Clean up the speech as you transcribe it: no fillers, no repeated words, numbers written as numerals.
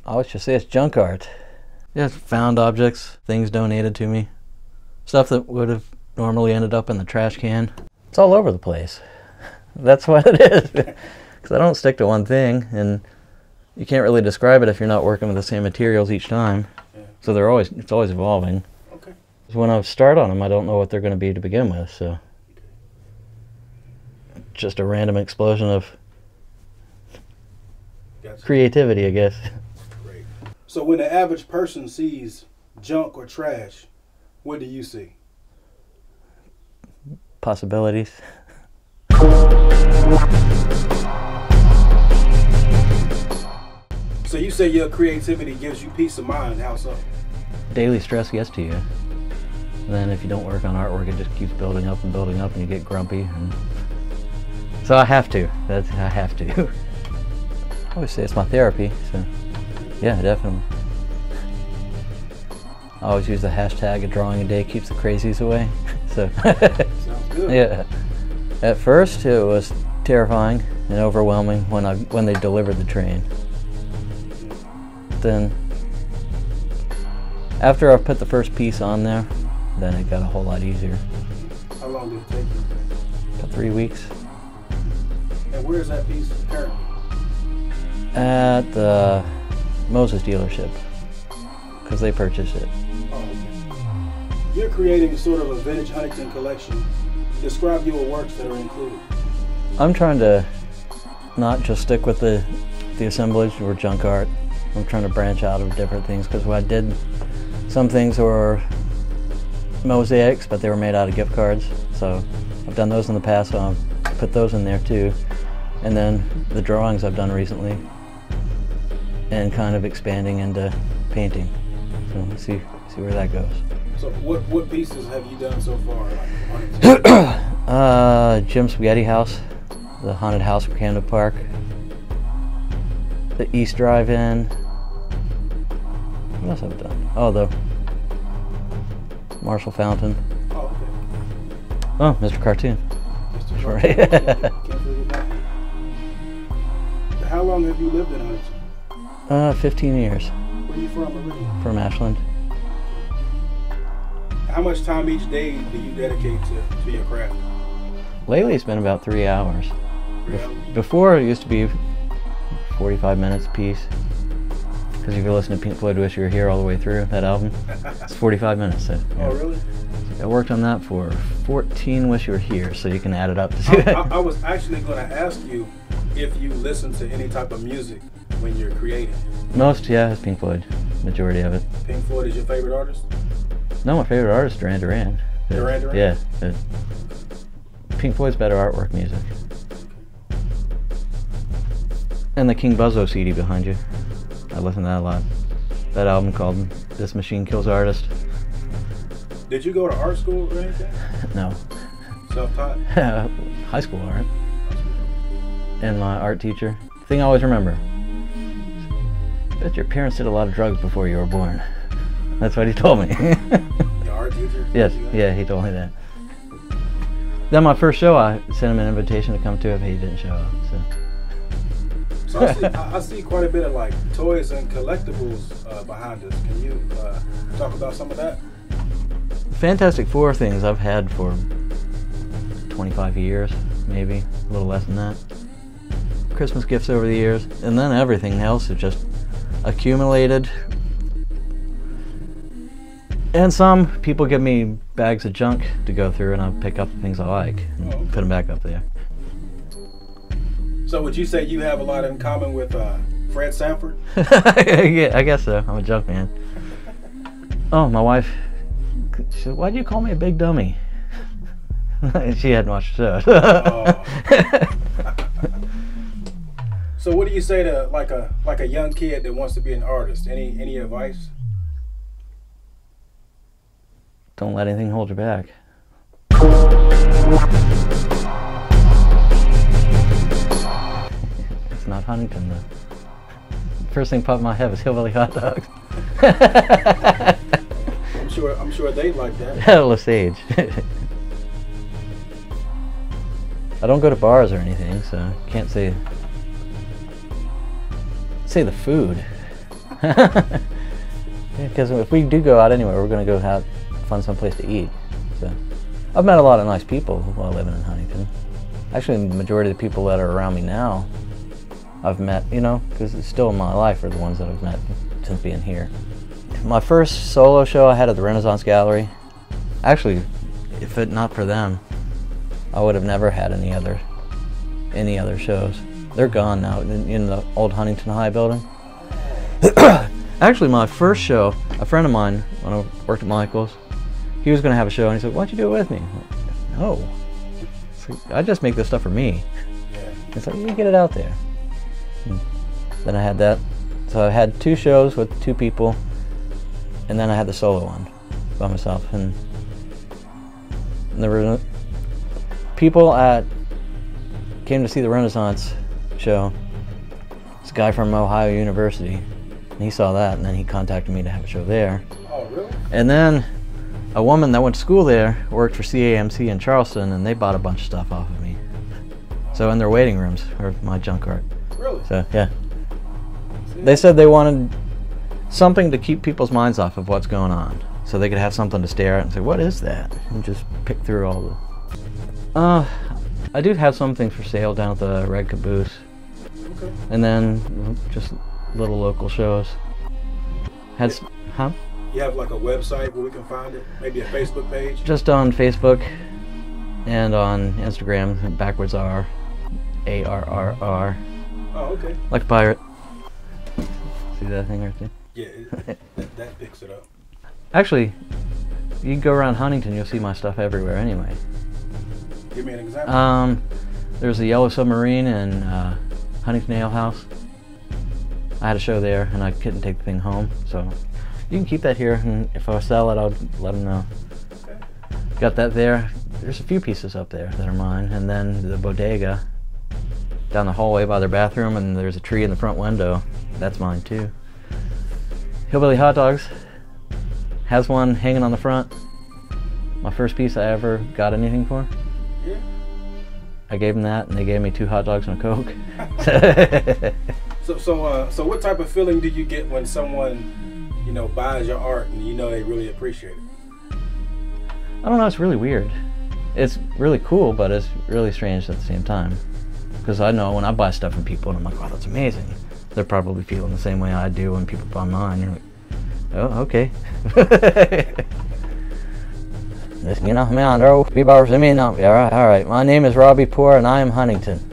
I would just say it's junk art. Yeah, it's found objects, things donated to me, stuff that would have normally ended up in the trash can. It's all over the place. That's what it is. Because I don't stick to one thing, and you can't really describe it if you're not working with the same materials each time. Yeah. So it's always evolving. Okay. When I start on them, I don't know what they're going to be to begin with, so just a random explosion of creativity, I guess. Great. So when the average person sees junk or trash, what do you see? Possibilities. So you say your creativity gives you peace of mind. How so? Daily stress gets to you. And then if you don't work on artwork, it just keeps building up, and you get grumpy. And so I have to. I have to. I always say it's my therapy, so yeah, definitely. I always use the hashtag, a drawing a day keeps the crazies away. So sounds good. Yeah. At first it was terrifying and overwhelming when they delivered the train. Then after I put the first piece on there, then it got a whole lot easier. How long did it take you? About 3 weeks. And where is that piece currently? At the Moses dealership, because they purchased it. Oh, okay. You're creating sort of a vintage Huntington collection. Describe your works that are included. I'm trying to not just stick with the assemblage or junk art. I'm trying to branch out of different things, because what I did, some things were mosaics, but they were made out of gift cards. So I've done those in the past, so I'll put those in there too. And then the drawings I've done recently, and kind of expanding into painting. So let's see where that goes. So what pieces have you done so far? Jim Spaghetti House, the haunted house for Camden Park, the East Drive-In. What else have I done? Oh, the Marshall Fountain. Oh, okay. Oh, Mr. Cartoon. Mr. Cartoon. Can't forget that. How long have you lived in Huntington? 15 years. Where are you from originally? From Ashland. How much time each day do you dedicate to your craft? Lately it's been about 3 hours. 3 hours? Before it used to be 45 minutes a piece. Because if you listen to Pink Floyd Wish You Were Here all the way through, that album, it's 45 minutes. So, yeah. Oh, really? I worked on that for 14 Wish You Were Here, so you can add it up to see that. I was actually going to ask you if you listen to any type of music when you're creating. Most, yeah, it's Pink Floyd. Majority of it. Pink Floyd is your favorite artist? No, my favorite artist is Duran Duran. Duran Duran? Yeah. Pink Floyd's better artwork music. And the King Buzzo CD behind you. I listen to that a lot. That album called This Machine Kills Artists. Did you go to art school or anything? No. Self-taught? High school art. And my art teacher. Thing I always remember. I bet your parents did a lot of drugs before you were born. That's what he told me. Your art teacher? Yes, yeah, he told me that. Then my first show, I sent him an invitation to come to it, but he didn't show up. So I see quite a bit of like toys and collectibles behind us. Can you talk about some of that? Fantastic Four things I've had for 25 years, maybe, a little less than that. Christmas gifts over the years, and then everything else is just accumulated. And some people give me bags of junk to go through, and I pick up the things I like and put them back up there. So would you say you have a lot in common with Fred Sanford? Yeah, I guess so. I'm a junk man. Oh, my wife, she said, "Why'd you call me a big dummy?" She hadn't watched the show. So what do you say to like a young kid that wants to be an artist? Any advice? Don't let anything hold you back. It's not Huntington, though. First thing popped in my head was hillbilly hot dogs. I'm sure they'd like that. Lesage. I don't go to bars or anything, so can't say the food. Because if we do go out anywhere, we're going to go find some place to eat. So I've met a lot of nice people while living in Huntington. Actually, the majority of the people that are around me now, I've met, you know, because it's still in my life, are the ones that I've met since being here. My first solo show I had at the Renaissance Gallery. Actually, if it not for them, I would have never had any other shows. They're gone now in the old Huntington High building. Actually, my first show, a friend of mine, when I worked at Michael's, he was going to have a show, and he said, "Why don't you do it with me?" I'm like, no. It's like, I just make this stuff for me. It's like, you get it out there. And then I had that. So I had 2 shows with 2 people, and then I had the solo one by myself. And there were people came to see the Renaissance show. This guy from Ohio University, and he saw that, and then he contacted me to have a show there. Oh, really? And then a woman that went to school there worked for CAMC in Charleston, and they bought a bunch of stuff off of me. So in their waiting rooms, or my junk art. Really? So yeah. They said they wanted something to keep people's minds off of what's going on, so they could have something to stare at and say, "What is that?" and just pick through all the. I do have some things for sale down at the Red Caboose. Okay. And then just little local shows. Huh? You have like a website where we can find it? Maybe a Facebook page? Just on Facebook and on Instagram, backwards R, ARRR. Oh, okay. Like a pirate. See that thing right there? Yeah, that picks it up. Actually, you can go around Huntington, you'll see my stuff everywhere anyway. Give me an example. There's a Yellow Submarine in Huntington Ale House. I had a show there, and I couldn't take the thing home, so you can keep that here, and if I sell it, I'll let them know. Okay. Got that there. There's a few pieces up there that are mine, and then the bodega down the hallway by their bathroom, and there's a tree in the front window. That's mine too. Hillbilly Hot Dogs has one hanging on the front. My first piece I ever got anything for. Yeah. I gave them that, and they gave me 2 hot dogs and a Coke. So what type of feeling do you get when someone, you know, buys your art and you know they really appreciate it? I don't know, it's really weird. It's really cool, but it's really strange at the same time. Because I know when I buy stuff from people and I'm like, "Wow, that's amazing," they're probably feeling the same way I do when people buy mine. You're like, "Oh, okay." All right. My name is Robbie Poore, and I am Huntington.